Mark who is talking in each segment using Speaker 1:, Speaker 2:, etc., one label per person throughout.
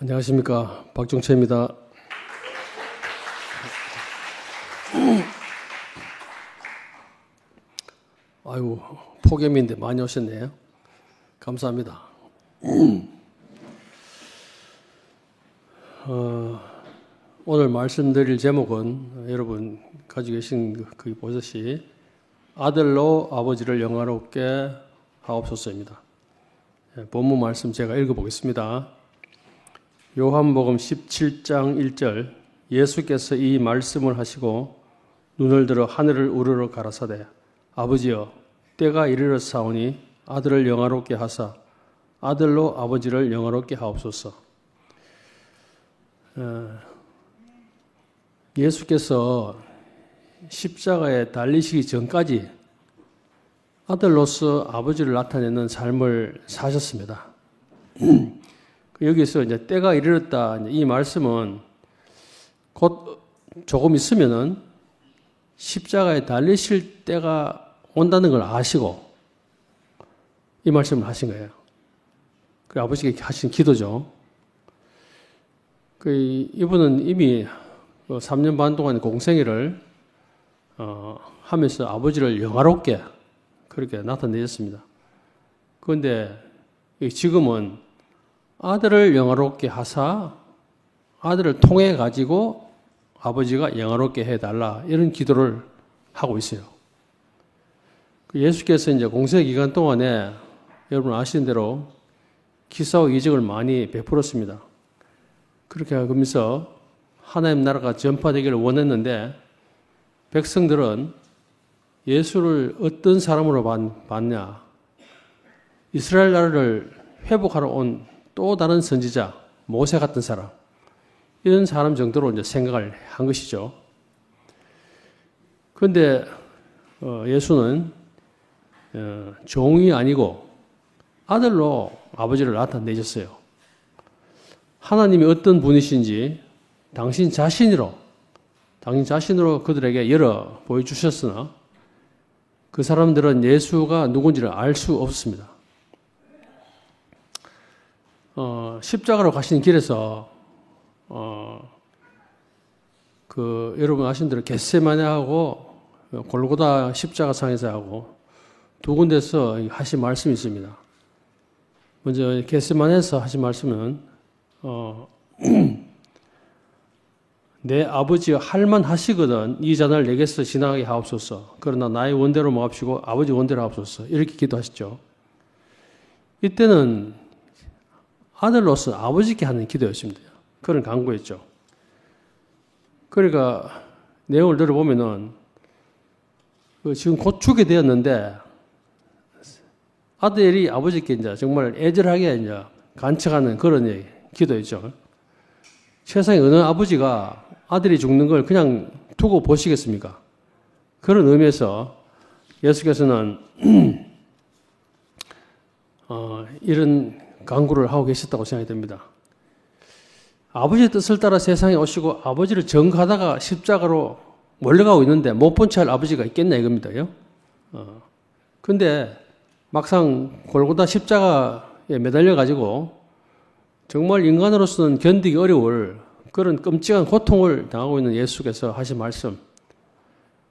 Speaker 1: 안녕하십니까, 박종채입니다. 아이고, 폭염인데 많이 오셨네요. 감사합니다. 오늘 말씀드릴 제목은 여러분 가지고 계신 그 보듯이 아들로 아버지를 영화롭게 하옵소서입니다. 본문 말씀 제가 읽어보겠습니다. 요한복음 17장 1절, 예수께서 이 말씀을 하시고 눈을 들어 하늘을 우러러 가라사대 아버지여 때가 이르렀사오니 아들을 영화롭게 하사 아들로 아버지를 영화롭게 하옵소서. 예수께서 십자가에 달리시기 전까지 아들로서 아버지를 나타내는 삶을 사셨습니다. 여기서 이제 때가 이르렀다, 이 말씀은 곧 조금 있으면은 십자가에 달리실 때가 온다는 걸 아시고 이 말씀을 하신 거예요. 그 아버지께 하신 기도죠. 이분은 이미 3년 반 동안 공생애를 하면서 아버지를 영화롭게 그렇게 나타내셨습니다. 그런데 지금은 아들을 영화롭게 하사 아들을 통해 가지고 아버지가 영화롭게 해달라, 이런 기도를 하고 있어요. 예수께서 이제 공생 기간 동안에 여러분 아시는 대로 기사와 이적을 많이 베풀었습니다. 그렇게 하면서 하나님 나라가 전파되기를 원했는데 백성들은 예수를 어떤 사람으로 봤냐? 이스라엘 나라를 회복하러 온 또 다른 선지자, 모세 같은 사람, 이런 사람 정도로 이제 생각을 한 것이죠. 그런데 예수는 종이 아니고 아들로 아버지를 나타내셨어요. 하나님이 어떤 분이신지 당신 자신으로 그들에게 열어 보여주셨으나 그 사람들은 예수가 누군지를 알 수 없습니다. 십자가로 가시는 길에서 여러분 아시는 대로 겟세마네하고 골고다 십자가상에서 하고 두 군데서 하신 말씀이 있습니다. 먼저 겟세마네에서 하신 말씀은 내 아버지가 할만하시거든 이 잔을 내게서 지나가게 하옵소서. 그러나 나의 원대로 모합시고 아버지 원대로 하옵소서. 이렇게 기도하시죠. 이때는 아들로서 아버지께 하는 기도였습니다. 그런 간구였죠. 그러니까 내용을 들어보면은 지금 곧 죽게 되었는데 아들이 아버지께 이제 정말 애절하게 이제 간청하는 그런 기도였죠. 세상에 어느 아버지가 아들이 죽는 걸 그냥 두고 보시겠습니까? 그런 의미에서 예수께서는 이런 간구를 하고 계셨다고 생각이 됩니다. 아버지의 뜻을 따라 세상에 오시고 아버지를 전가하다가 십자가로 몰려가고 있는데 못 본 채 할 아버지가 있겠나 이겁니다. 근데 막상 골고다 십자가에 매달려 가지고 정말 인간으로서는 견디기 어려울 그런 끔찍한 고통을 당하고 있는 예수께서 하신 말씀,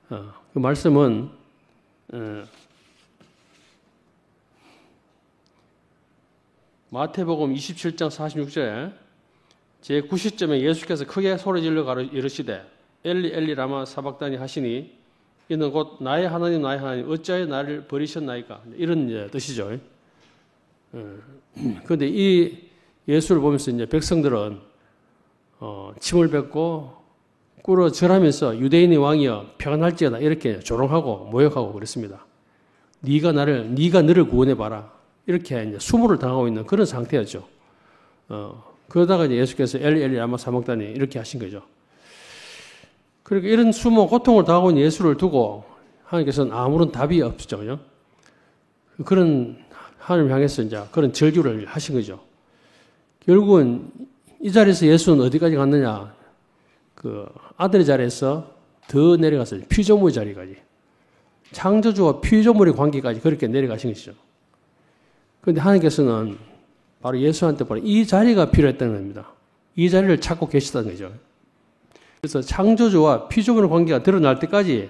Speaker 1: 그 말씀은 마태복음 27장 46절에 제90점에 예수께서 크게 소리질러 이르시되 엘리 엘리 라마 사박다니 하시니 이는 곧 나의 하나님 나의 하나님 어찌하여 나를 버리셨나이까, 이런 뜻이죠. 그런데 이 예수를 보면서 이제 백성들은 침을 뱉고 꿇어 절하면서 유대인의 왕이여 평안할지어다 이렇게 조롱하고 모욕하고 그랬습니다. 네가 너를 구원해 봐라, 이렇게 이제 수모를 당하고 있는 그런 상태였죠. 그러다가 이제 예수께서 엘리 엘리 라마 사박다니 이렇게 하신 거죠. 그러니까 이런 수모 고통을 당하고 있는 예수를 두고 하나님께서는 아무런 답이 없죠. 그런 하나님을 향해서 이제 그런 절규를 하신 거죠. 결국은 이 자리에서 예수는 어디까지 갔느냐? 그 아들의 자리에서 더 내려가서 피조물의 자리까지, 창조주와 피조물의 관계까지 그렇게 내려가신 것이죠. 그런데 하나님께서는 바로 예수한테 바로 이 자리가 필요했다는 겁니다. 이 자리를 찾고 계시다는 거죠. 그래서 창조주와 피조물의 관계가 드러날 때까지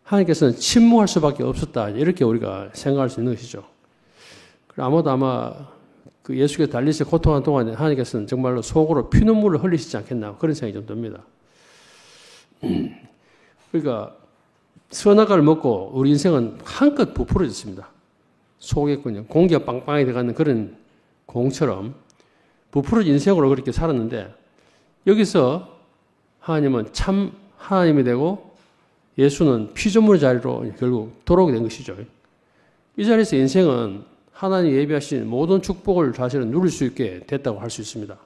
Speaker 1: 하나님께서는 침묵할 수밖에 없었다. 이렇게 우리가 생각할 수 있는 것이죠. 아마도 그 예수께서 달리셔 고통하는 동안에 하나님께서는 정말로 속으로 피눈물을 흘리시지 않겠나 그런 생각이 좀 듭니다. 그러니까 선악과를 먹고 우리 인생은 한껏 부풀어졌습니다. 속에 그냥 공기가 빵빵하게 들어가는 그런 공처럼 부풀어진 인생으로 그렇게 살았는데 여기서 하나님은 참 하나님이 되고 예수는 피조물의 자리로 결국 돌아오게 된 것이죠. 이 자리에서 인생은 하나님 예비하신 모든 축복을 사실은 누릴 수 있게 됐다고 할 수 있습니다.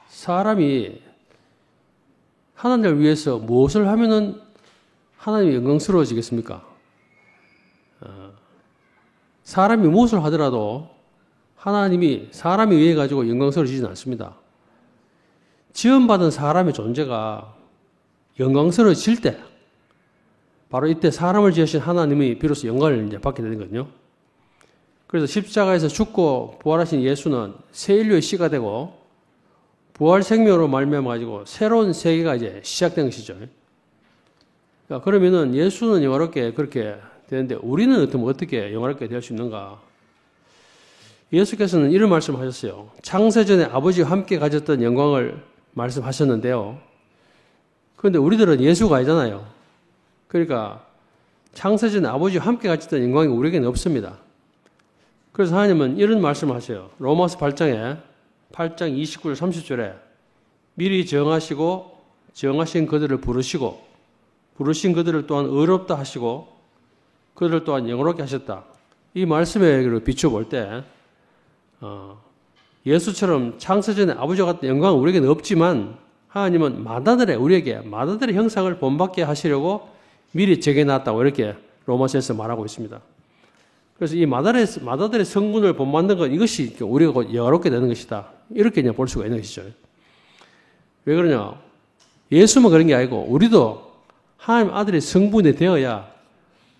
Speaker 1: 사람이 하나님을 위해서 무엇을 하면은 하나님이 영광스러워지겠습니까? 사람이 무엇을 하더라도 하나님이 사람에 의해 가지고 영광스러워지지는 않습니다. 지원받은 사람의 존재가 영광스러워질 때 바로 이때 사람을 지으신 하나님이 비로소 영광을 이제 받게 되는 거거든요. 그래서 십자가에서 죽고 부활하신 예수는 새 인류의 씨가 되고 부활 생명으로 말미암아 가지고 새로운 세계가 이제 시작된 것이죠. 그러면은 예수는 영화롭게 그렇게 되는데 우리는 어떻게 영화롭게 될 수 있는가? 예수께서는 이런 말씀하셨어요. 창세전에 아버지와 함께 가졌던 영광을 말씀하셨는데요. 그런데 우리들은 예수가 아니잖아요. 그러니까 창세전에 아버지와 함께 가졌던 영광이 우리에게는 없습니다. 그래서 하나님은 이런 말씀을 하세요. 로마서 8장 29절 30절에 미리 정하시고 정하신 그들을 부르시고 부르신 그들을 또한 의롭다 하시고 그들을 또한 영화롭게 하셨다. 이 말씀에 비춰볼 때 예수처럼 창세전에 아버지와 같은 영광은 우리에게는 없지만 하나님은 우리에게 마다들의 형상을 본받게 하시려고 미리 정해놨다고 이렇게 로마서에서 말하고 있습니다. 그래서 이 마다들의 성분을 본받는 것 이것이 우리가 곧 영화롭게 되는 것이다. 이렇게 그냥 볼 수가 있는 것이죠. 왜 그러냐? 예수만 그런 게 아니고 우리도 하나님 아들의 성분이 되어야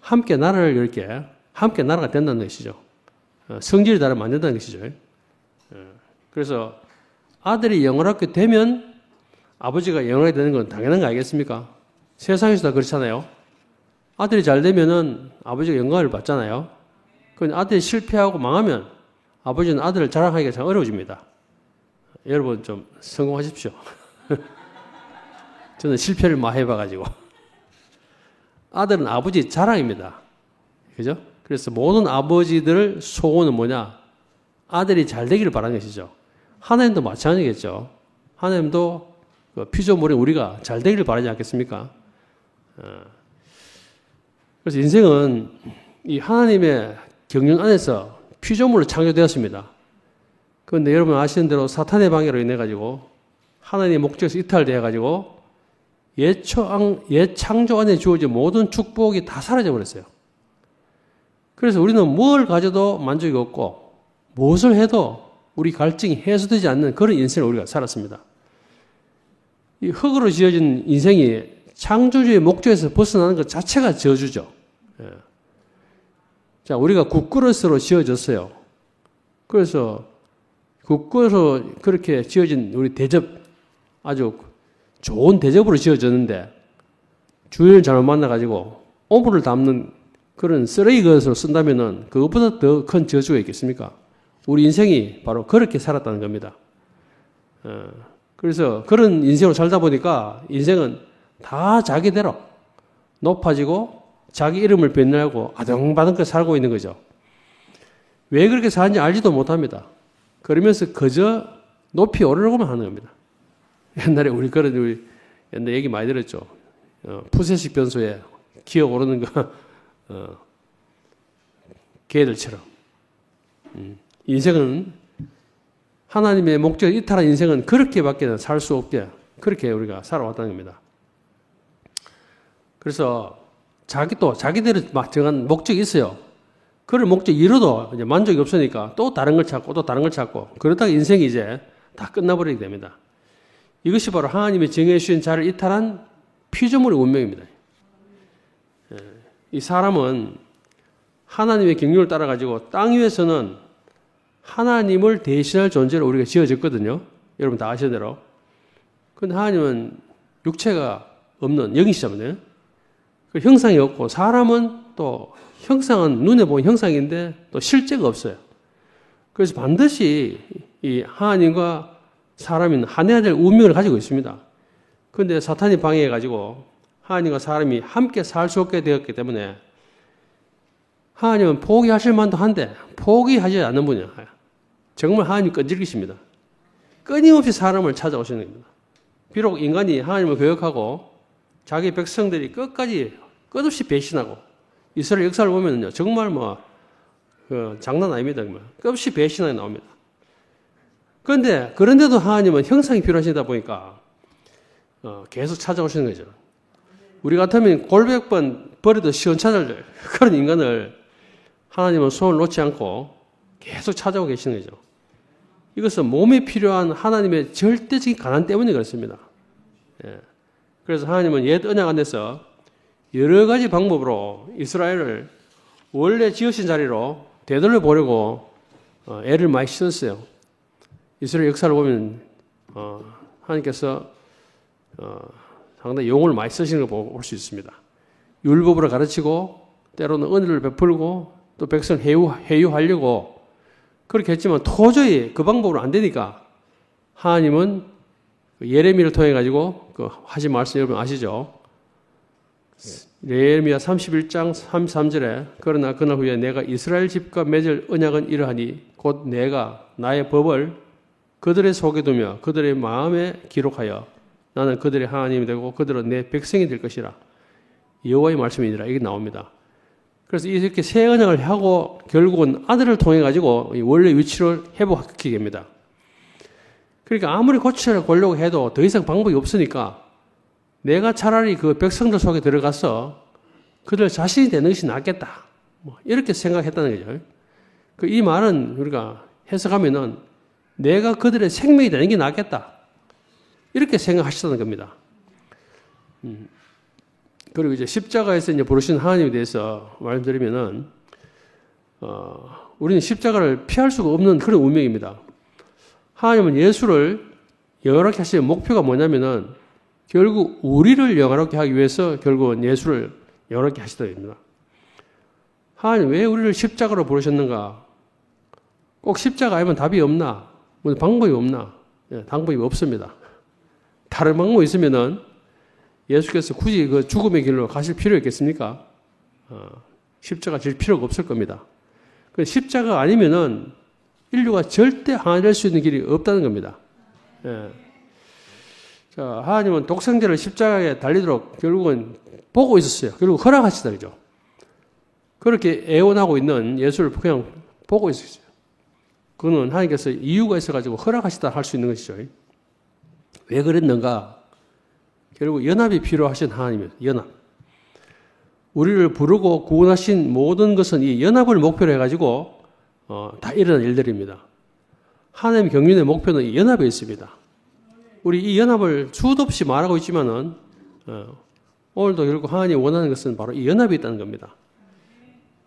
Speaker 1: 함께 나라가 된다는 것이죠. 성질이 다르면 안 된다는 것이죠. 그래서 아들이 영원하게 되면 아버지가 영원하게 되는 건 당연한 거 아니겠습니까? 세상에서도 그렇잖아요. 아들이 잘 되면은 아버지가 영광을 받잖아요. 그런데 아들이 실패하고 망하면 아버지는 아들을 자랑하기가 참 어려워집니다. 여러분 좀 성공하십시오. 저는 실패를 많이 해봐가지고. 아들은 아버지 자랑입니다. 그죠? 그래서 모든 아버지들 소원은 뭐냐? 아들이 잘 되기를 바라는 것이죠. 하나님도 마찬가지겠죠. 하나님도 피조물인 우리가 잘 되기를 바라지 않겠습니까? 그래서 인생은 이 하나님의 경륜 안에서 피조물로 창조되었습니다. 그런데 여러분 아시는 대로 사탄의 방해로 인해 가지고 하나님의 목적에서 이탈되어 가지고 옛 창조 안에 주어진 모든 축복이 다 사라져 버렸어요. 그래서 우리는 뭘 가져도 만족이 없고 무엇을 해도 우리 갈증이 해소되지 않는 그런 인생을 우리가 살았습니다. 이 흙으로 지어진 인생이 창조주의 목적에서 벗어나는 것 자체가 저주죠. 자, 우리가 국그릇으로 지어졌어요. 그래서 국그릇으로 그렇게 지어진 우리 대접, 아주 좋은 대접으로 지어졌는데 주인을 잘못 만나가지고 오물을 담는 그런 쓰레기 그릇으로 쓴다면은 그것보다 더 큰 저주가 있겠습니까? 우리 인생이 바로 그렇게 살았다는 겁니다. 그래서 그런 인생으로 살다 보니까 인생은 다 자기대로 높아지고 자기 이름을 빛내고 아등바등 살고 있는 거죠. 왜 그렇게 사는지 알지도 못합니다. 그러면서 그저 높이 오르려고만 하는 겁니다. 옛날에 우리 옛날 얘기 많이 들었죠. 푸세식 변소에 기어 오르는 거, 개들처럼. 인생은 하나님의 목적을 이탈한 인생은 그렇게밖에 살 수 없게 그렇게 우리가 살아왔다는 겁니다. 그래서 자기들이 막 정한 목적이 있어요. 그걸 목적 이뤄도 이제 만족이 없으니까 또 다른 걸 찾고 또 다른 걸 찾고 그러다가 인생이 이제 다 끝나버리게 됩니다. 이것이 바로 하나님의 정해 주신 자를 이탈한 피조물의 운명입니다. 이 사람은 하나님의 경륜을 따라가지고 땅 위에서는 하나님을 대신할 존재로 우리가 지어졌거든요. 여러분 다 아시는 대로. 근데 하나님은 육체가 없는 영이시잖아요. 그 형상이 없고 사람은 또 형상은 눈에 보이는 형상인데 또 실제가 없어요. 그래서 반드시 이 하나님과 사람이 한해야 될 운명을 가지고 있습니다. 그런데 사탄이 방해해가지고 하나님과 사람이 함께 살 수 없게 되었기 때문에 하나님은 포기하실 만도 한데 포기하지 않는 분이에요. 정말 하나님 끈질기십니다. 끊임없이 사람을 찾아오시는 겁니다. 비록 인간이 하나님을 거역하고 자기 백성들이 끝없이 배신하고 이스라엘 역사를 보면요 정말 장난 아닙니다. 끝없이 배신하게 나옵니다. 그런데도 하나님은 형상이 필요하시다 보니까 계속 찾아오시는 거죠. 우리 같으면 골백 번 버려도 시원찮을 그런 인간을 하나님은 손을 놓지 않고 계속 찾아오고 계시는 거죠. 이것은 몸에 필요한 하나님의 절대적인 가난 때문에 그렇습니다. 그래서 하나님은 옛 언약 안에서 여러 가지 방법으로 이스라엘을 원래 지으신 자리로 되돌려 보려고 애를 많이 쓰셨어요. 이스라엘 역사를 보면 하나님께서 상당히 용을 많이 쓰시는 걸 볼 수 있습니다. 율법으로 가르치고 때로는 은혜를 베풀고 또 백성 회유하려고 그렇게 했지만 도저히 그 방법으로 안 되니까 하나님은 예레미야를 통해 가지고 하신 말씀 여러분 아시죠? 예레미야 31장 33절에 그러나 그날 후에 내가 이스라엘 집과 맺을 언약은 이러하니 곧 내가 나의 법을 그들의 속에 두며 그들의 마음에 기록하여 나는 그들의 하나님이 되고 그들은 내 백성이 될 것이라. 여호와의 말씀이니라. 이게 나옵니다. 그래서 이렇게 새 언약을 하고 결국은 아들을 통해 가지고 원래 위치를 회복시키게 됩니다. 그러니까 아무리 고치려 보려고 해도 더 이상 방법이 없으니까 내가 차라리 그 백성들 속에 들어가서 그들 자신이 되는 것이 낫겠다. 이렇게 생각했다는 거죠. 이 말은 우리가 해석하면은 내가 그들의 생명이 되는 게 낫겠다. 이렇게 생각하시다는 겁니다. 그리고 이제 십자가에서 이제 부르신 하나님에 대해서 말씀드리면은, 우리는 십자가를 피할 수가 없는 그런 운명입니다. 하나님은 예수를 영화롭게 하시는 목표가 뭐냐면은, 결국 우리를 영화롭게 하기 위해서 결국은 예수를 영화롭게 하시다 됩니다. 하나님 왜 우리를 십자가로 부르셨는가? 꼭 십자가 아니면 답이 없나? 뭐 방법이 없나? 방법이 없습니다. 다른 방법이 있으면은 예수께서 굳이 그 죽음의 길로 가실 필요 있겠습니까? 십자가 질 필요가 없을 겁니다. 십자가 아니면은 인류가 절대 하나될 수 있는 길이 없다는 겁니다. 자, 하나님은 독생자를 십자가에 달리도록 결국은 보고 있었어요. 결국 허락하시다 그죠? 그렇게 애원하고 있는 예수를 그냥 보고 있었어요. 그거는 하나님께서 이유가 있어가지고 허락하시다 할 수 있는 것이죠. 왜 그랬는가? 결국 연합이 필요하신 하나님이에요. 연합. 우리를 부르고 구원하신 모든 것은 이 연합을 목표로 해가지고 다 일어난 일들입니다. 하나님의 경륜의 목표는 이 연합에 있습니다. 우리 이 연합을 수도 없이 말하고 있지만은 오늘도 결국 하나님이 원하는 것은 바로 이 연합이 있다는 겁니다.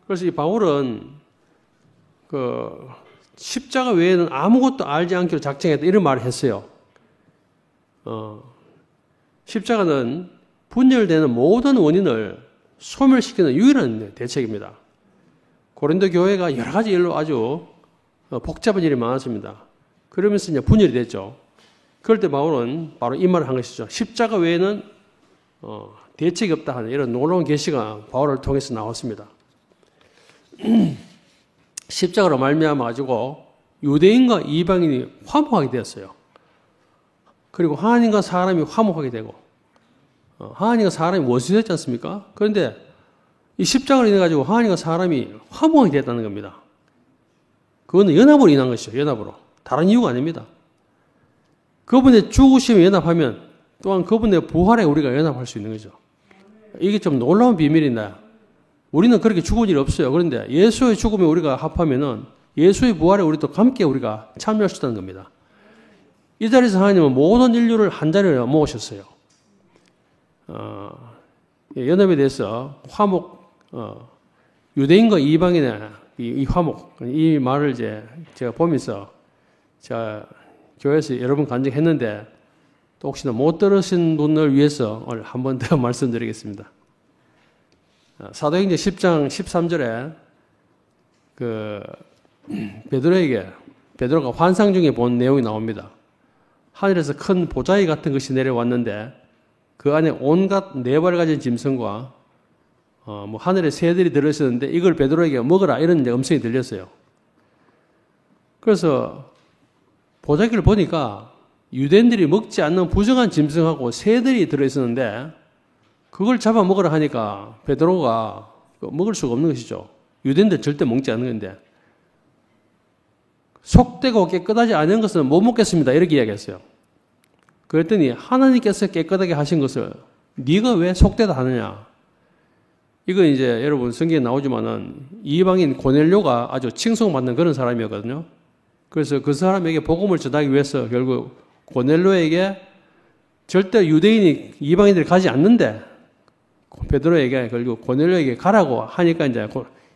Speaker 1: 그래서 이 바울은 십자가 외에는 아무것도 알지 않기로 작정했다 이런 말을 했어요. 십자가는 분열되는 모든 원인을 소멸시키는 유일한 대책입니다. 고린도 교회가 여러 가지 일로 아주 복잡한 일이 많았습니다. 그러면서 이제 분열이 됐죠. 그럴 때 바울은 바로 이 말을 한 것이죠. 십자가 외에는 대책이 없다 하는 이런 놀라운 계시가 바울을 통해서 나왔습니다. 십자가로 말미암아 가지고 유대인과 이방인이 화목하게 되었어요. 그리고 하나님과 사람이 화목하게 되고 하나님과 사람이 원수됐지 않습니까? 그런데 이 십자가를 인해 가지고 하나님과 사람이 화목하게 됐다는 겁니다. 그거는 연합으로 인한 것이죠. 연합으로. 다른 이유가 아닙니다. 그분의 죽으심에 연합하면 또한 그분의 부활에 우리가 연합할 수 있는 거죠. 이게 좀 놀라운 비밀인데 우리는 그렇게 죽은 일이 없어요. 그런데 예수의 죽음에 우리가 합하면은 예수의 부활에 우리도 함께 우리가 참여할 수 있다는 겁니다. 이 자리에서 하나님은 모든 인류를 한 자리로 모으셨어요. 연합에 대해서 화목, 유대인과 이방인의 이 화목, 이 말을 이제 제가 보면서 제가 교회에서 여러 번 간증했는데 또 혹시나 못 들으신 분을 위해서 오늘 한 번 더 말씀드리겠습니다. 사도행전 10장 13절에 베드로가 환상 중에 본 내용이 나옵니다. 하늘에서 큰 보자기 같은 것이 내려왔는데 그 안에 온갖 네 발 가진 짐승과 뭐 하늘의 새들이 들어있었는데 이걸 베드로에게 먹으라 이런 이제 음성이 들렸어요. 그래서 보자기를 보니까 유대인들이 먹지 않는 부정한 짐승하고 새들이 들어있었는데 그걸 잡아 먹으라 하니까 베드로가 먹을 수가 없는 것이죠. 유대인들 절대 먹지 않는 건데 속되고 깨끗하지 않은 것은 못 먹겠습니다. 이렇게 이야기했어요. 그랬더니 하나님께서 깨끗하게 하신 것을 네가 왜 속되다 하느냐. 이건 이제 여러분 성경에 나오지만은 이방인 고넬료가 아주 칭송받는 그런 사람이었거든요. 그래서 그 사람에게 복음을 전하기 위해서 결국 고넬료에게 절대 유대인이 이방인들이 가지 않는데 베드로에게 결국 고넬료에게 가라고 하니까 이제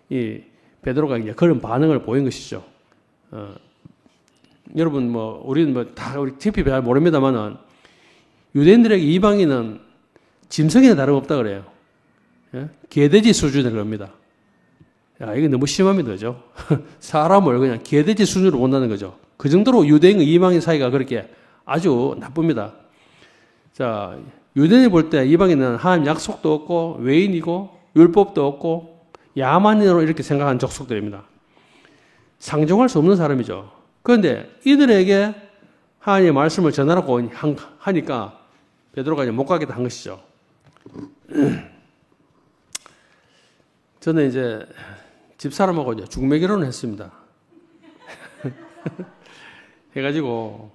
Speaker 1: 이 베드로가 이제 그런 반응을 보인 것이죠. 여러분 뭐 우리는 뭐 다 우리 깊이 잘 모릅니다만은 유대인들에게 이방인은 짐승이나 다름없다 그래요. 예? 개돼지 수준의 겁니다. 야, 이게 너무 심합니다. 그죠? 사람을 그냥 개돼지 수준으로 본다는 거죠. 그 정도로 유대인과 이방인 사이가 그렇게 아주 나쁩니다. 자, 유대인이 볼 때 이방인은 하나님 약속도 없고 외인이고 율법도 없고 야만인으로 이렇게 생각하는 족속들입니다. 상종할 수 없는 사람이죠. 그런데 이들에게 하나님의 말씀을 전하라고 하니까 베드로가 이제 못 가겠다 한 것이죠. 저는 이제 집사람하고 이제 중매결혼을 했습니다. 해가지고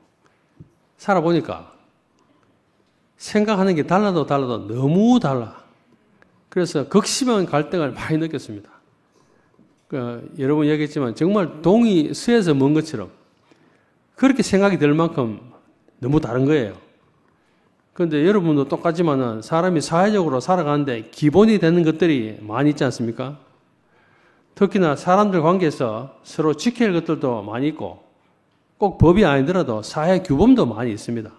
Speaker 1: 살아보니까 생각하는 게 달라도 너무 달라. 그래서 극심한 갈등을 많이 느꼈습니다. 여러분 얘기했지만 정말 동이 서에서 먼 것처럼 그렇게 생각이 들 만큼 너무 다른 거예요. 그런데 여러분도 똑같지만은 사람이 사회적으로 살아가는데 기본이 되는 것들이 많이 있지 않습니까? 특히나 사람들 관계에서 서로 지켜야 할 것들도 많이 있고 꼭 법이 아니더라도 사회 규범도 많이 있습니다.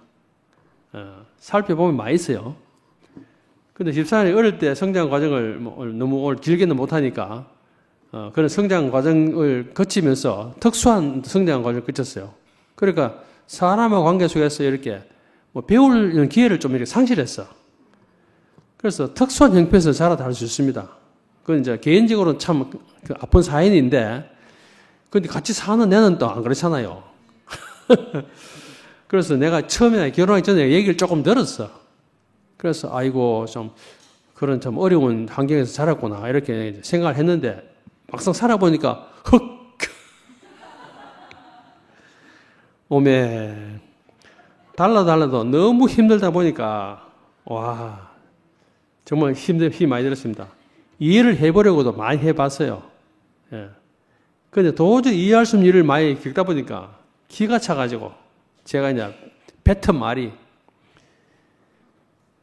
Speaker 1: 살펴보면 많이 있어요. 근데 집사람이 어릴 때 성장 과정을 너무 오늘 길게는 못하니까 그런 성장 과정을 거치면서 특수한 성장 과정을 거쳤어요. 그러니까 사람과 관계 속에서 이렇게 뭐 배울 기회를 좀 이렇게 상실했어. 그래서 특수한 형편에서 자라날 수 있습니다. 그건 이제 개인적으로는 참 아픈 사연인데, 근데 같이 사는 내는 또 안 그렇잖아요. 그래서 내가 처음에 결혼하기 전에 얘기를 조금 들었어. 그래서 아이고 좀 그런 참 어려운 환경에서 자랐구나 이렇게 생각을 했는데 막상 살아보니까 흑 오메 달라도 너무 힘들다 보니까 와 정말 힘이 많이 들었습니다. 이해를 해보려고도 많이 해봤어요. 예. 근데 도저히 이해할 수 없는 일을 많이 겪다 보니까 기가 차가지고 제가 이제 뱉은 말이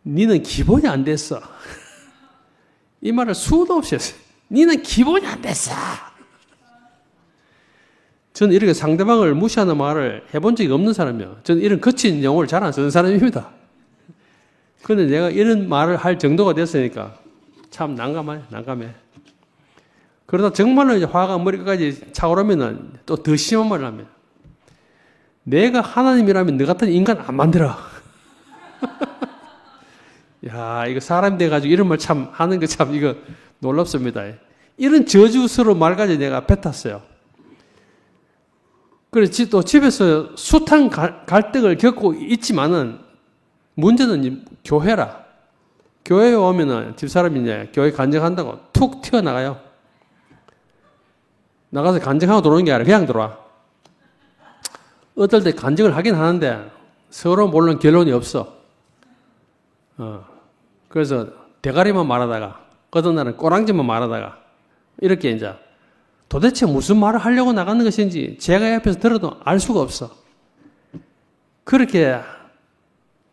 Speaker 1: 니는 기본이 안 됐어. 이 말을 수도 없이 했어요. 니는 기본이 안 됐어. 저는 이렇게 상대방을 무시하는 말을 해본 적이 없는 사람이에요. 저는 이런 거친 용어를 잘 안 쓰는 사람입니다. 그런데 내가 이런 말을 할 정도가 됐으니까 참 난감해. 그러다 정말로 이제 화가 머리까지 차오르면은 또 더 심한 말을 합니다. 내가 하나님이라면 너 같은 인간 안 만들어. 야, 이거 사람 돼가지고 이런 말 참 하는 거 참 이거 놀랍습니다. 이런 저주스러운 말까지 내가 뱉었어요. 그래서 또 집에서 숱한 갈등을 겪고 있지만은 문제는 교회라. 교회에 오면은 집사람이 이제 교회 간증한다고 툭 튀어나가요. 나가서 간증하고 들어오는 게 아니라 그냥 들어와. 어떨 때 간증을 하긴 하는데 서로 물론 결론이 없어. 그래서 대가리만 말하다가 어떤 날은 꼬랑지만 말하다가 이렇게 이제 도대체 무슨 말을 하려고 나가는 것인지 제가 옆에서 들어도 알 수가 없어. 그렇게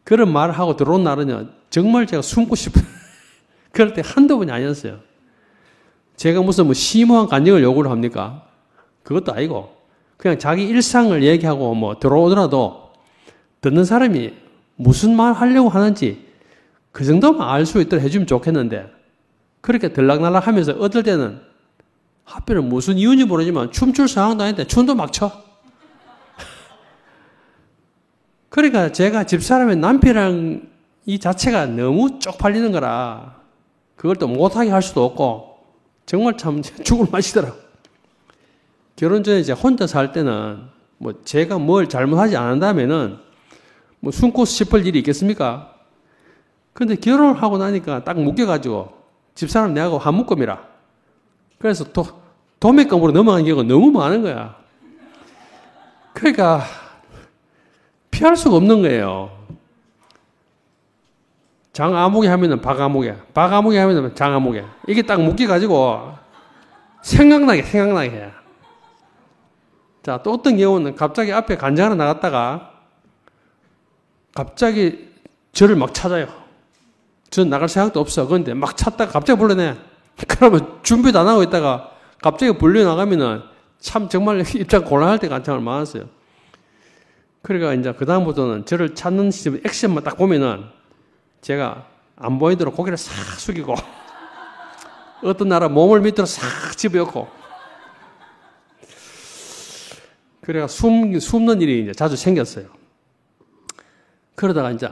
Speaker 1: 그런 말을 하고 들어온 날은요 정말 제가 숨고 싶어요. 그럴 때 한두 번이 아니었어요. 제가 무슨 뭐 심오한 간증을 요구를 합니까? 그것도 아니고 그냥 자기 일상을 얘기하고 뭐 들어오더라도 듣는 사람이 무슨 말 하려고 하는지 그 정도만 알 수 있도록 해주면 좋겠는데 그렇게 들락날락 하면서 어떨 때는 하필은 무슨 이유인지 모르지만 춤출 상황도 아닌데 춤도 막 춰. 그러니까 제가 집사람의 남편이랑 이 자체가 너무 쪽팔리는 거라 그걸 또 못하게 할 수도 없고 정말 참 죽을 맛이더라고. 결혼 전에 이제 혼자 살 때는 뭐 제가 뭘 잘못하지 않는다면은 뭐 숨고 싶을 일이 있겠습니까? 근데 결혼을 하고 나니까 딱 묶여가지고 집사람 내하고 한 묶음이라. 그래서 도매금으로 넘어간 경우가 너무 많은 거야. 그러니까 피할 수가 없는 거예요. 장아무개 하면은 박아무개, 박아무개 하면은 장아무개. 이게 딱 묶여가지고 생각나게 해. 자, 또 어떤 경우는 갑자기 앞에 간장 하나 나갔다가 갑자기 저를 막 찾아요. 전 나갈 생각도 없어. 그런데 막 찾다가 갑자기 불러내. 그러면 준비도 안 하고 있다가 갑자기 불려 나가면은 참 정말 입장 곤란할 때가 정말 많았어요. 그러니까 이제 그다음부터는 저를 찾는 액션만 딱 보면은 제가 안 보이도록 고개를 싹 숙이고 어떤 나라 몸을 밑으로 싹 집어넣고 그래가 숨는 일이 이제 자주 생겼어요. 그러다가 이제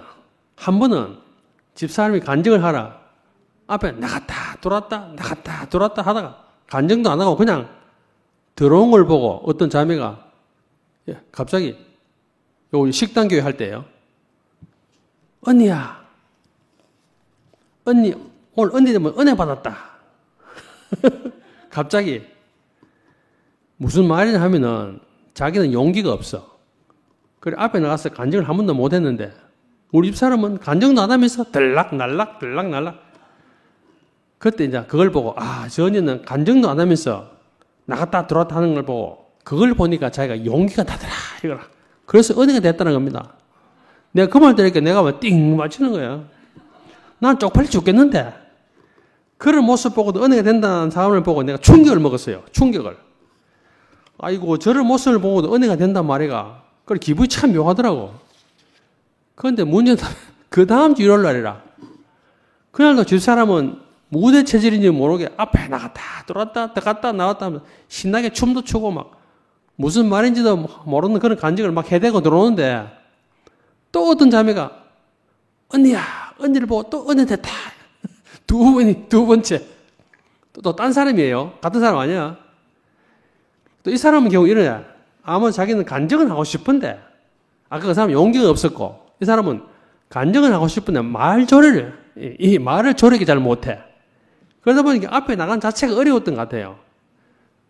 Speaker 1: 한 번은 집사람이 간증을 하라. 앞에 나갔다 들어왔다 하다가 간증도 안 하고 그냥 들어온 걸 보고 어떤 자매가 갑자기 요 식당 교회 할 때요. 언니야. 언니 오늘 언니 되면 은혜 받았다. 갑자기 무슨 말이냐 하면은 자기는 용기가 없어. 그래 앞에 나가서 간증을 한 번도 못 했는데 우리 집사람은 간증도 안 하면서 들락날락 그때 이제 그걸 보고 저 언니는 간증도 안 하면서 나갔다 들어왔다 하는 걸 보고 그걸 보니까 자기가 용기가 나더라 이거라. 그래서 은혜가 됐다는 겁니다. 내가 그 말 들으니까 내가 막 띵 맞추는 거야. 난 쪽팔려 죽겠는데 그런 모습 보고도 은혜가 된다는 사람을 보고 내가 충격을 먹었어요. 충격을. 아이고 저런 모습을 보고도 은혜가 된단 말이가. 그래 기분이 참 묘하더라고. 그런데 문제는 그 다음 주 일요일 날이라. 그날도 집사람은 무대 체질인지 모르게 앞에 나갔다 들어왔다 들어갔다 나왔다 하면서 신나게 춤도 추고 막 무슨 말인지도 모르는 그런 간증을 막 해대고 들어오는데 또 어떤 자매가 언니야 언니를 보고 또 은혜 됐다. 두 번째 또 딴 사람이에요. 같은 사람 아니야. 또 이 사람은 경우 이러냐. 아마 자기는 간증은 하고 싶은데 아까 그 사람은 용기가 없었고 이 사람은 간증은 하고 싶은데 이 말을 조리기 잘 못해. 그러다 보니까 앞에 나간 자체가 어려웠던 것 같아요.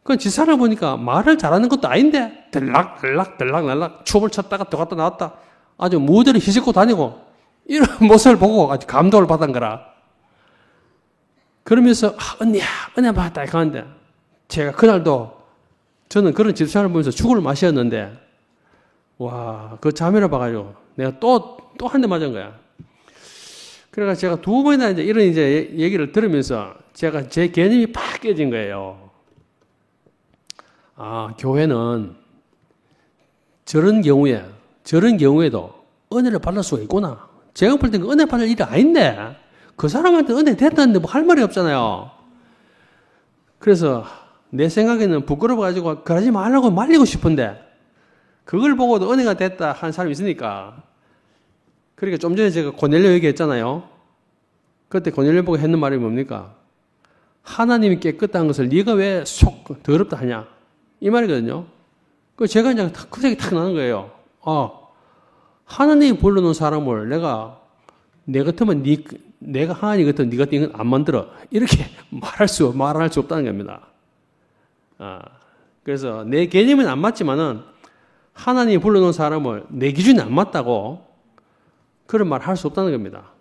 Speaker 1: 그건 지사를 보니까 말을 잘하는 것도 아닌데 들락날락 춤을 췄다가 들어갔다 나왔다 아주 무대를 휘젓고 다니고 이런 모습을 보고 아주 감동을 받은 거라. 그러면서 언니야 은혜 받았다 이렇게 하는데 제가 그날도 저는 그런 집사람을 보면서 죽을 맛이었는데 와 그 자매를 봐가지고 내가 또 한 대 맞은 거야. 그래서 제가 두 번이나 이런 얘기를 들으면서 제가 제 개념이 팍 깨진 거예요. 교회는 저런 경우에도 은혜를 받을 수가 있구나. 제가 볼 때 은혜 받을 일이 아닌데 그 사람한테 은혜 됐다는데 뭐 할 말이 없잖아요. 그래서 내 생각에는 부끄러워가지고 그러지 말라고 말리고 싶은데 그걸 보고도 은혜가 됐다 하는 사람이 있으니까. 그러니까 좀 전에 제가 고넬료 얘기했잖아요. 그때 고넬료 보고 했는 말이 뭡니까? 하나님이 깨끗한 것을 네가 왜 속 더럽다 하냐 이 말이거든요. 그 제가 이제 그 생각이 탁 나는 거예요. 하나님이 불러놓은 사람을 내 같으면 내가 하나님 같으면 네 같은 건 안 만들어 이렇게 말할 수 없다는 겁니다. 그래서 내 개념은 안 맞지만은 하나님이 불러놓은 사람을 내 기준이 안 맞다고 그런 말 할 수 없다는 겁니다.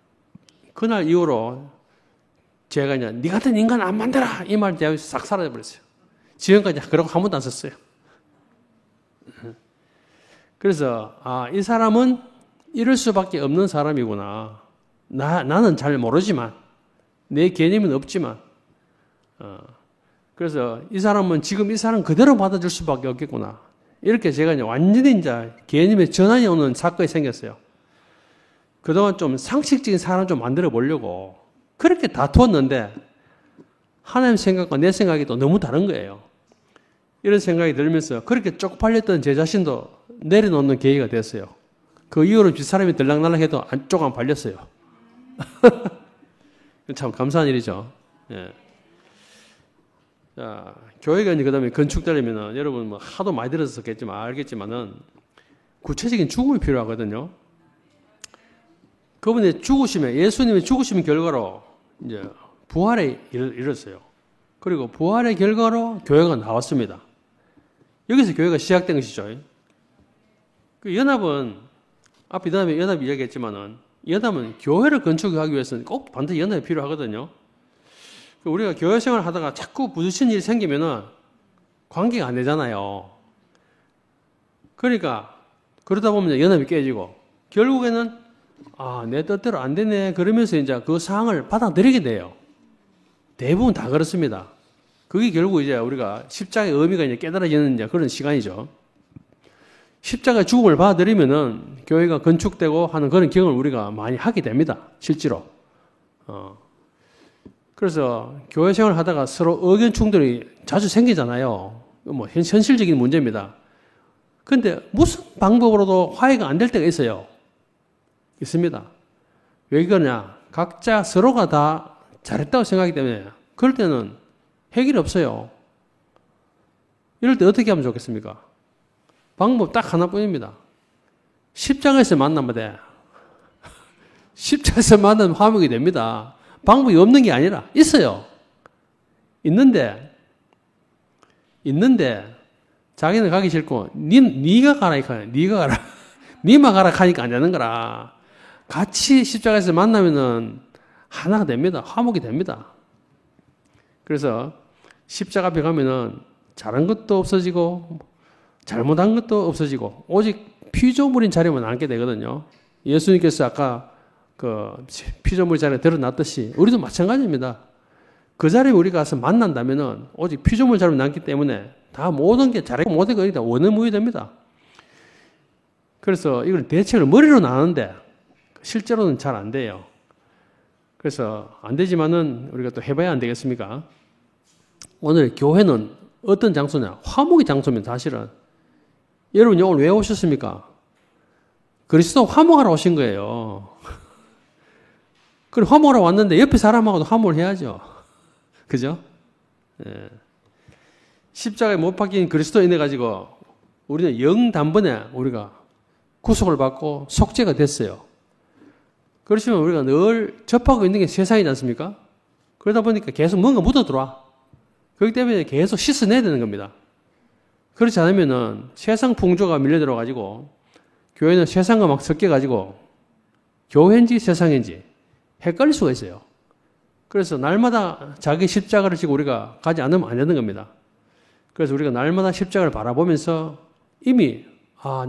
Speaker 1: 그날 이후로 제가 이제 네 같은 인간 안 만들어 이 말 제가 싹 사라져 버렸어요. 지금까지 그러고 한 번도 안 썼어요. 그래서 이 사람은 이럴 수밖에 없는 사람이구나. 나는 잘 모르지만 내 개념은 없지만 그래서 이 사람은 지금 이 사람 그대로 받아줄 수밖에 없겠구나. 이렇게 제가 이제 완전히 이제 개념의 전환이 오는 사건이 생겼어요. 그동안 좀 상식적인 사람 좀 만들어 보려고 그렇게 다투었는데 하나님 생각과 내 생각이 또 너무 다른 거예요. 이런 생각이 들면서 그렇게 쪽팔렸던 제 자신도 내려놓는 계기가 됐어요. 그 이후로 뒷사람이 들락날락 해도 안쪽 안 발렸어요. 참 감사한 일이죠. 예. 자, 교회가 이제 그 다음에 건축되려면은 여러분 뭐 하도 많이 들었었겠지만 알겠지만은 구체적인 죽음이 필요하거든요. 그분의 죽으심에, 예수님의 죽으심 결과로 이제 부활에 이르렀어요. 그리고 부활의 결과로 교회가 나왔습니다. 여기서 교회가 시작된 것이죠. 그 연합은, 앞에 연합이 이야기했지만은, 연합은 교회를 건축하기 위해서는 꼭 반드시 연합이 필요하거든요. 우리가 교회 생활을 하다가 자꾸 부딪히는 일이 생기면은 관계가 안 되잖아요. 그러니까, 그러다 보면 연합이 깨지고, 결국에는, 내 뜻대로 안 되네. 그러면서 이제 그 상황을 받아들이게 돼요. 대부분 다 그렇습니다. 그게 결국 이제 우리가 십자가의 의미가 이제 깨달아지는 이제 그런 시간이죠. 십자가의 죽음을 받아들이면은 교회가 건축되고 하는 그런 경험을 우리가 많이 하게 됩니다. 실제로. 그래서 교회 생활을 하다가 서로 의견 충돌이 자주 생기잖아요. 뭐 현실적인 문제입니다. 근데 무슨 방법으로도 화해가 안 될 때가 있어요. 있습니다. 왜 그러냐? 각자 서로가 다 잘했다고 생각하기 때문에 그럴 때는 해결이 없어요. 이럴 때 어떻게 하면 좋겠습니까? 방법 딱 하나뿐입니다. 십자가에서 만나면 돼. 십자가에서 만나면 화목이 됩니다. 방법이 없는 게 아니라 있어요. 있는데 자기는 가기 싫고 네가 가라 이거야. 네가 가라. 네만 가라 하니까 안 되는 거라. 같이 십자가에서 만나면은 하나가 됩니다. 화목이 됩니다. 그래서 십자가 앞에 가면은 잘한 것도 없어지고 잘못한 것도 없어지고 오직 피조물인 자리만 남게 되거든요. 예수님께서 아까 그 피조물 자리에 드러났듯이 우리도 마찬가지입니다. 그 자리에 우리가 가서 만난다면은 오직 피조물 자리만 남기 때문에 다 모든 게 잘했고 못한 거 다 원어무효됩니다. 그래서 이걸 대책을 머리로 나누는데 실제로는 잘 안 돼요. 그래서 안 되지만은 우리가 또 해봐야 안 되겠습니까? 오늘 교회는 어떤 장소냐? 화목의 장소입니다, 사실은. 여러분이 오늘 왜 오셨습니까? 그리스도 화목하러 오신 거예요. 그럼 화목하러 왔는데 옆에 사람하고도 화목을 해야죠. 그죠? 예. 십자가에 못 박힌 그리스도 인해 가지고 우리는 영단번에 우리가 구속을 받고 속죄가 됐어요. 그렇지만 우리가 늘 접하고 있는 게 세상이지 않습니까? 그러다 보니까 계속 뭔가 묻어 들어와. 그렇기 때문에 계속 씻어내야 되는 겁니다. 그렇지 않으면은 세상 풍조가 밀려들어 가지고 교회는 세상과 막 섞여 가지고 교회인지 세상인지 헷갈릴 수가 있어요. 그래서 날마다 자기 십자가를 지고 우리가 가지 않으면 안 되는 겁니다. 그래서 우리가 날마다 십자가를 바라보면서 이미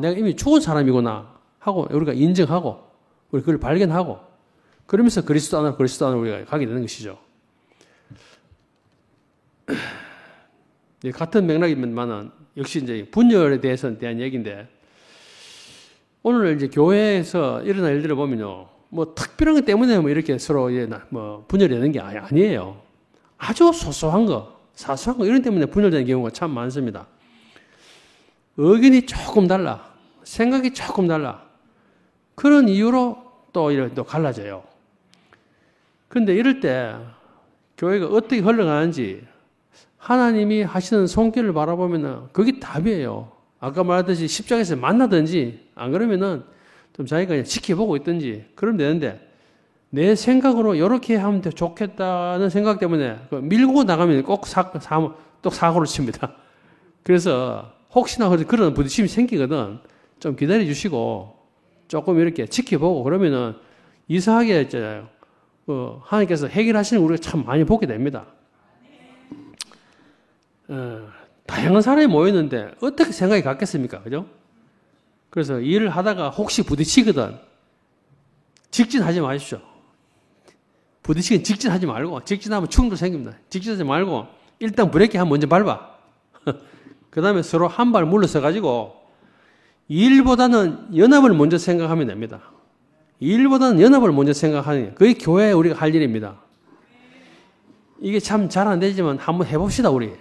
Speaker 1: 내가 이미 죽은 사람이구나 하고 우리가 인정하고 우리 그걸 발견하고 그러면서 그리스도 안으로 우리가 가게 되는 것이죠. 같은 맥락이지만은 역시 이제 분열에 대한 얘기인데 오늘 이제 교회에서 일어난 일들을 보면요. 뭐 특별한 것 때문에 뭐 이렇게 서로 뭐 분열이 되는 게 아니에요. 아주 소소한 거, 사소한 거 이런 때문에 분열되는 경우가 참 많습니다. 의견이 조금 달라. 생각이 조금 달라. 그런 이유로 또 갈라져요. 근데 이럴 때 교회가 어떻게 흘러가는지 하나님이 하시는 손길을 바라보면은 그게 답이에요. 아까 말했듯이 십자가에서 만나든지 안 그러면은 좀 자기가 그냥 지켜보고 있든지 그러면 되는데 내 생각으로 이렇게 하면 좋겠다는 생각 때문에 밀고 나가면 꼭 또 사고를 칩니다. 그래서 혹시나 그런 부딪힘이 생기거든 좀 기다려 주시고 조금 이렇게 지켜보고 그러면은 이상하게 있잖아요. 하나님께서 해결하시는 우리가 참 많이 보게 됩니다. 다양한 사람이 모였는데 어떻게 생각이 같겠습니까? 그죠? 그래서 일을 하다가 혹시 부딪히거든 직진하지 마십시오. 부딪히긴 직진하지 말고 직진하면 충돌 생깁니다. 직진하지 말고 일단 브레이크 한 먼저 밟아. 그 다음에 서로 한 발 물러서 가지고 일보다는 연합을 먼저 생각하면 됩니다. 일보다는 연합을 먼저 생각하는 게 그게 교회에 우리가 할 일입니다. 이게 참 잘 안 되지만 한번 해봅시다 우리.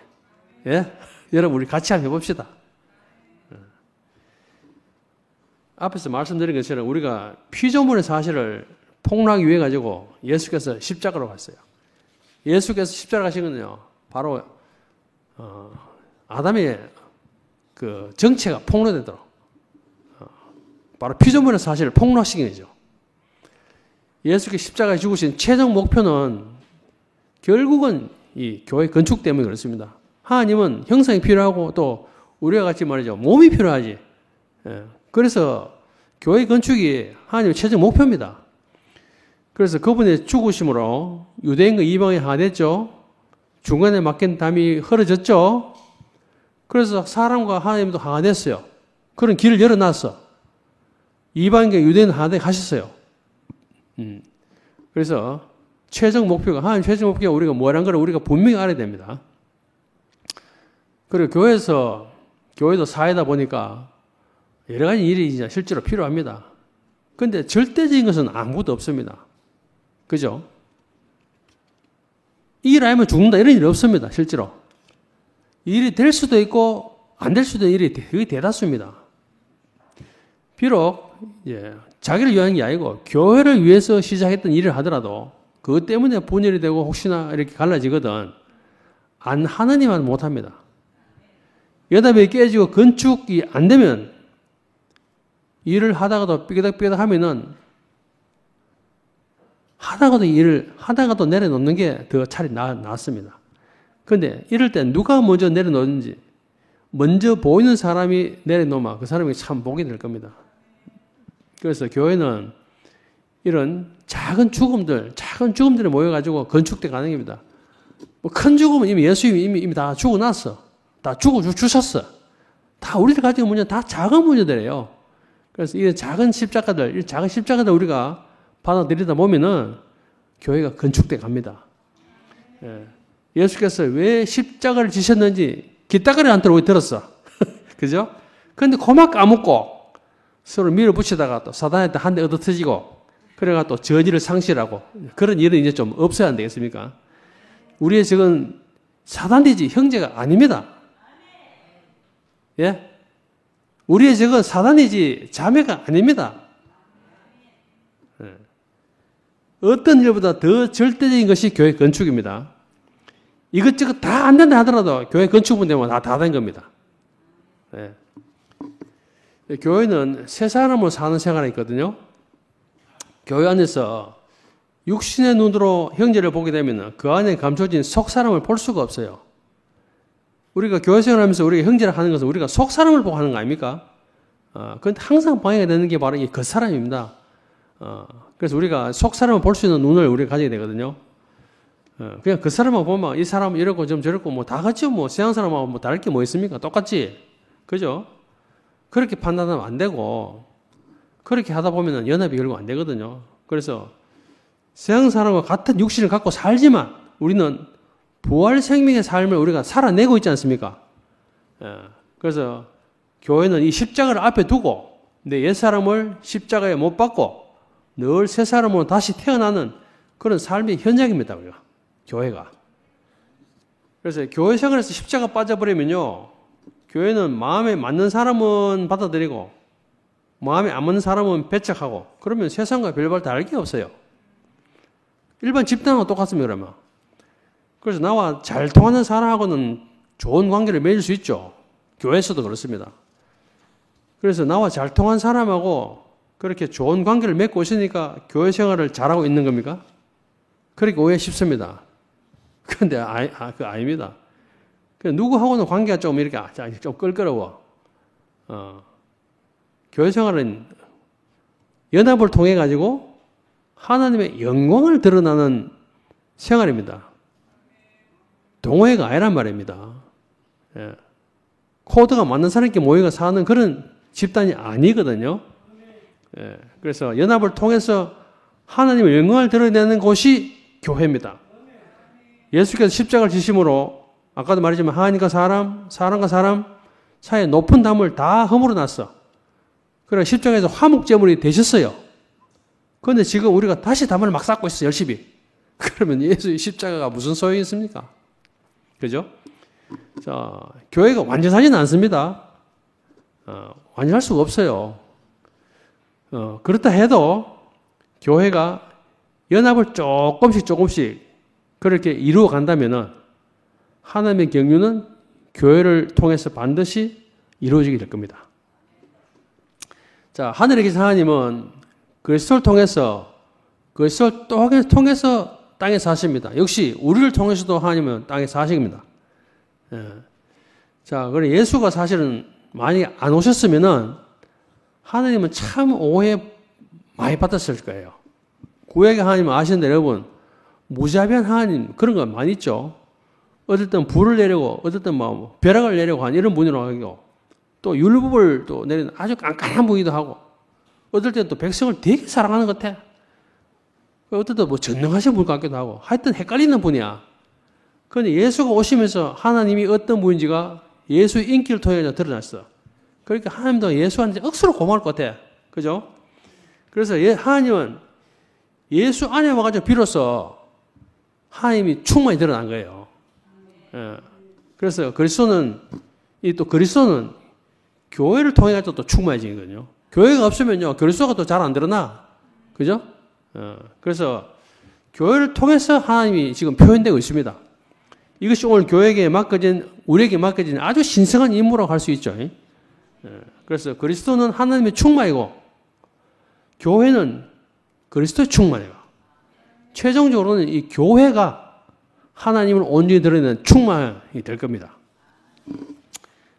Speaker 1: 예? 여러분 우리 같이 한번 해봅시다. 앞에서 말씀드린 것처럼 우리가 피조물의 사실을 폭로하기 위해 가지고 예수께서 십자가로 갔어요. 예수께서 십자가 가신 건요 바로 아담의 그 정체가 폭로되도록 바로 피조물의 사실을 폭로하시기 위해죠. 예수께서 십자가에 죽으신 최종 목표는 결국은 이 교회 건축 때문에 그렇습니다. 하나님은 형상이 필요하고 또 우리와 같이 말이죠 몸이 필요하지. 그래서 교회 건축이 하나님의 최종 목표입니다. 그래서 그분의 죽으심으로 유대인과 이방인이 하나 됐죠. 중간에 막힌 담이 흐려졌죠. 그래서 사람과 하나님도 하나 됐어요. 그런 길을 열어놨어. 이방인과 유대인은 하나 되게 하셨어요. 그래서 최종 목표가 하나님 최종 목표가 우리가 뭐라는 걸 우리가 분명히 알아야 됩니다. 그리고 교회도 사회다 보니까 여러 가지 일이 이제 실제로 필요합니다. 그런데 절대적인 것은 아무것도 없습니다. 그죠? 이 일 아니면 죽는다 이런 일이 없습니다. 실제로. 일이 될 수도 있고 안 될 수도 있는 일이 거의 대다수입니다. 비록 자기를 위한 게 아니고 교회를 위해서 시작했던 일을 하더라도 그것 때문에 분열이 되고 혹시나 이렇게 갈라지거든 안 하느니만 못합니다. 연합이 깨지고 건축이 안 되면 일을 하다가도 삐그덕삐그덕 하면은 하다가도 내려놓는 게 더 차라리 낫습니다. 그런데 이럴 때 누가 먼저 내려놓는지 먼저 보이는 사람이 내려놓으면 그 사람이 참 복이 될 겁니다. 그래서 교회는 이런 작은 죽음들이 모여가지고 건축돼 가는 겁니다. 뭐 큰 죽음은 이미 예수님이 다 죽어놨어. 다 주셨어. 다 우리들 가지고 문제 다 작은 문제들이에요. 그래서 이 작은 십자가들 우리가 받아들이다 보면은 교회가 건축돼 갑니다. 예수께서 왜 십자가를 지셨는지 깃다가리 않도록 들었어. 그죠? 근데 고막 까먹고 서로 밀어붙이다가 또 사단한테 한 대 얻어 터지고 그래가 또 저지를 상실하고 그런 일은 이제 좀 없어야 안 되겠습니까? 우리의 적은 사단이지 형제가 아닙니다. 예? 우리의 적은 사단이지 자매가 아닙니다. 어떤 일보다 더 절대적인 것이 교회 건축입니다. 이것저것 다 안 된다 하더라도 교회 건축은 되면 다 된 겁니다. 교회는 새 사람으로 사는 생활이 있거든요. 교회 안에서 육신의 눈으로 형제를 보게 되면 그 안에 감춰진 속 사람을 볼 수가 없어요. 우리가 교회 생활하면서 우리가 형제를 하는 것은 우리가 속 사람을 보고 하는 거 아닙니까? 그런데 항상 방해가 되는 게 바로 이 겉사람입니다. 그래서 우리가 속 사람을 볼 수 있는 눈을 우리가 가져야 되거든요. 그냥 그 사람만 보면 이 사람 이렇고 좀 저렇고 뭐 다 같이 뭐 세상 사람하고 뭐 다를 게 뭐 있습니까? 똑같지? 그죠? 그렇게 판단하면 안 되고 그렇게 하다 보면 연합이 결국 안 되거든요. 그래서 세상 사람과 같은 육신을 갖고 살지만 우리는 부활 생명의 삶을 우리가 살아내고 있지 않습니까? 그래서 교회는 이 십자가를 앞에 두고 내 옛사람을 십자가에 못 박고 늘 새 사람으로 다시 태어나는 그런 삶의 현장입니다. 우리가 교회가. 그래서 교회 생활에서 십자가 빠져버리면요 교회는 마음에 맞는 사람은 받아들이고 마음에 안 맞는 사람은 배척하고 그러면 세상과 별반 다를 게 없어요. 일반 집단하고 똑같습니다. 그러면. 그래서 나와 잘 통하는 사람하고는 좋은 관계를 맺을 수 있죠. 교회에서도 그렇습니다. 그래서 나와 잘 통한 사람하고 그렇게 좋은 관계를 맺고 있으니까 교회 생활을 잘하고 있는 겁니까? 그렇게 오해 쉽습니다. 그런데 그거 아닙니다. 누구하고는 관계가 좀 이렇게 좀 껄끄러워. 교회 생활은 연합을 통해 가지고 하나님의 영광을 드러나는 생활입니다. 동호회가 아니란 말입니다. 코드가 맞는 사람께 모여가 사는 그런 집단이 아니거든요. 그래서 연합을 통해서 하나님의 영광을 드러내는 곳이 교회입니다. 예수께서 십자가를 지심으로 아까도 말했지만 하나님과 사람과 사람 사이에 높은 담을 다 허물어 놨어. 그래 십자가에서 화목제물이 되셨어요. 그런데 지금 우리가 다시 담을 막 쌓고 있어 열심히. 그러면 예수의 십자가가 무슨 소용이 있습니까? 그죠? 자, 교회가 완전하지는 않습니다. 완전할 수가 없어요. 그렇다 해도 교회가 연합을 조금씩 그렇게 이루어 간다면은 하나님의 경륜은 교회를 통해서 반드시 이루어지게 될 겁니다. 자, 하늘에 계신 하나님은 그리스도를 통해서 땅에 사십니다. 역시 우리를 통해서도 하나님은 땅에 사십니다. 자, 그럼 예수가 사실은 많이 안 오셨으면은 하나님은 참 오해 많이 받았을 거예요. 구약의 하나님은 아시는 대로 여러분 무자비한 하나님 그런 거 많이 있죠. 어떨 땐 불을 내리고 어떨 땐 뭐 벼락을 내리고 하는 이런 분이라고 하고 또 율법을 또 내리는 아주 깐깐한 분이기도 하고 어떨 땐 또 백성을 되게 사랑하는 것 같아. 어떨 땐 뭐 전능하신 분 같기도 하고 하여튼 헷갈리는 분이야. 그런데 예수가 오시면서 하나님이 어떤 분인지가 예수의 인기를 통해 드러났어. 그러니까 하나님도 예수한테 억수로 고마울 것 같아. 그죠? 그래서 하나님은 예수 안에 와가지고 비로소 하나님이 충만히 드러난 거예요. 그래서 그리스도는 교회를 통해가지고 또 충만해지거든요. 교회가 없으면요, 그리스도가 또 잘 안 드러나. 그죠? 그래서 교회를 통해서 하나님이 지금 표현되고 있습니다. 이것이 오늘 우리에게 맡겨진 아주 신성한 임무라고 할 수 있죠. 그래서 그리스도는 하나님의 충만이고, 교회는 그리스도의 충만이에요. 최종적으로는 이 교회가 하나님을 온전히 드러내는 충만이 될 겁니다.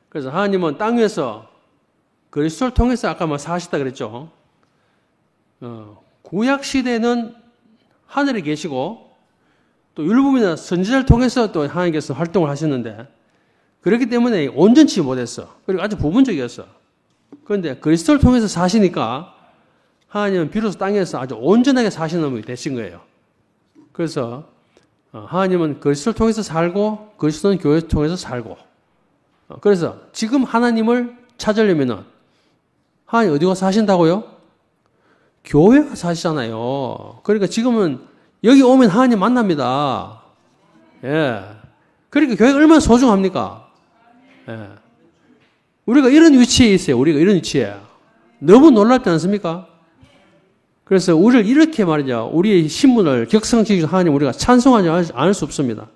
Speaker 1: 그래서 하나님은 땅 위에서 그리스도를 통해서 아까 사시다 그랬죠. 구약 시대는 하늘에 계시고 또 율법이나 선지자를 통해서 또 하나님께서 활동을 하셨는데 그렇기 때문에 온전치 못했어. 그리고 아주 부분적이었어. 그런데 그리스도를 통해서 사시니까 하나님은 비로소 땅에서 아주 온전하게 사시는 분이 되신 거예요. 그래서 하나님은 그리스도를 통해서 살고 그리스도는 교회를 통해서 살고 그래서 지금 하나님을 찾으려면은 하나님 어디가 사신다고요? 교회가 사시잖아요. 그러니까 지금은 여기 오면 하나님 만납니다. 예. 그러니까 교회가 얼마나 소중합니까? 예. 우리가 이런 위치에 있어요. 우리가 이런 위치에. 너무 놀랍지 않습니까? 그래서 우리를 이렇게 말이죠. 우리의 신분을 격상시키신 하나님 우리가 찬송하지 않을 수 없습니다.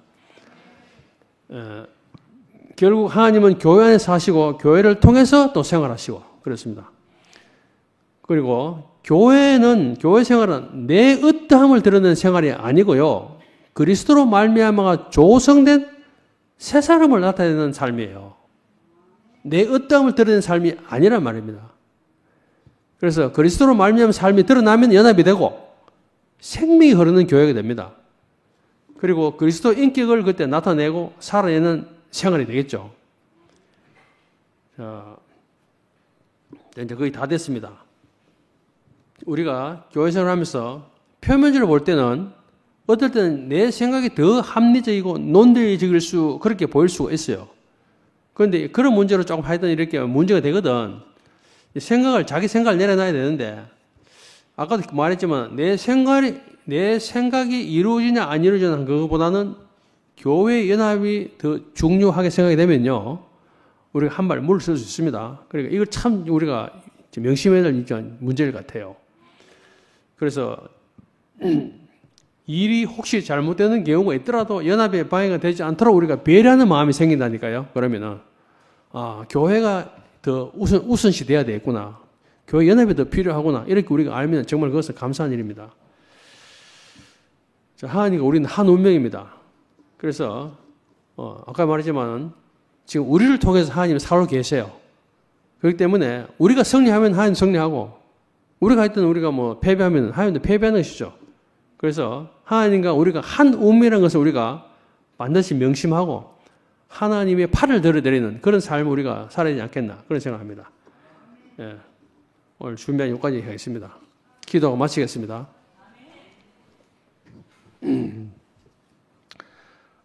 Speaker 1: 결국 하나님은 교회 안에 사시고 교회를 통해서 또 생활하시고 그렇습니다. 그리고 교회 생활은 내 어떠함을 드러내는 생활이 아니고요. 그리스도로 말미암아 조성된 새 사람을 나타내는 삶이에요. 내 어떠함을 드러내는 삶이 아니란 말입니다. 그래서 그리스도로 말미암아 삶이 드러나면 연합이 되고 생명이 흐르는 교회가 됩니다. 그리고 그리스도 인격을 그때 나타내고 살아내는 생활이 되겠죠. 자, 이제 거의 다 됐습니다. 우리가 교회 생활을 하면서 표면적으로 볼 때는 어떨 때는 내 생각이 더 합리적이고 논리적일 그렇게 보일 수가 있어요. 그런데 그런 문제로 조금 하여튼 이렇게 문제가 되거든. 자기 생각을 내려놔야 되는데, 아까도 말했지만, 내 생각이 이루어지냐, 안 이루어지냐 하는 그것보다는 교회 연합이 더 중요하게 생각이 되면요, 우리가 한 발 물을 쓸 수 있습니다. 그러니까 이걸 참 우리가 명심해야 될 문제일 것 같아요. 그래서, 일이 혹시 잘못되는 경우가 있더라도 연합에 방해가 되지 않도록 우리가 배려하는 마음이 생긴다니까요. 그러면은, 교회가 더 우선시 돼야 되겠구나. 교회 연합이 더 필요하구나. 이렇게 우리가 알면 정말 그것은 감사한 일입니다. 자, 하나님과 우리는 한 운명입니다. 그래서, 아까 말했지만, 지금 우리를 통해서 하나님이 살고 계세요. 그렇기 때문에 우리가 승리하면 하나님 승리하고, 우리가 패배하면 하나님도 패배하는 것이죠. 그래서 하나님과 우리가 한 운명이라는 것을 우리가 반드시 명심하고, 하나님의 팔을 들어드리는 그런 삶을 우리가 살아야 되지 않겠나 그런 생각합니다. 예, 오늘 준비한 여기까지 하겠습니다. 기도하고 마치겠습니다.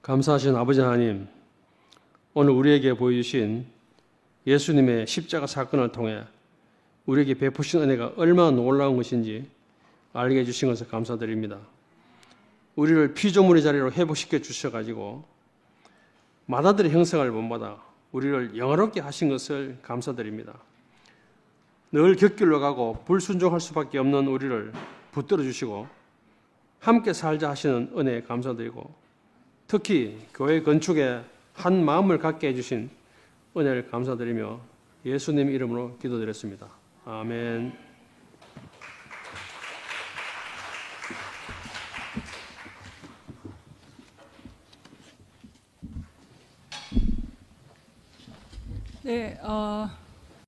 Speaker 1: 감사하신 아버지 하나님, 오늘 우리에게 보여주신 예수님의 십자가 사건을 통해 우리에게 베푸신 은혜가 얼마나 놀라운 것인지 알게 해주신 것을 감사드립니다. 우리를 피조물의 자리로 회복시켜 주셔가지고 마다들의 형상을 본받아 우리를 영화롭게 하신 것을 감사드립니다. 늘 곁길로 가고 불순종할 수밖에 없는 우리를 붙들어 주시고 함께 살자 하시는 은혜에 감사드리고 특히 교회 건축에 한 마음을 갖게 해주신 은혜를 감사드리며 예수님 이름으로 기도드렸습니다. 아멘.
Speaker 2: 네,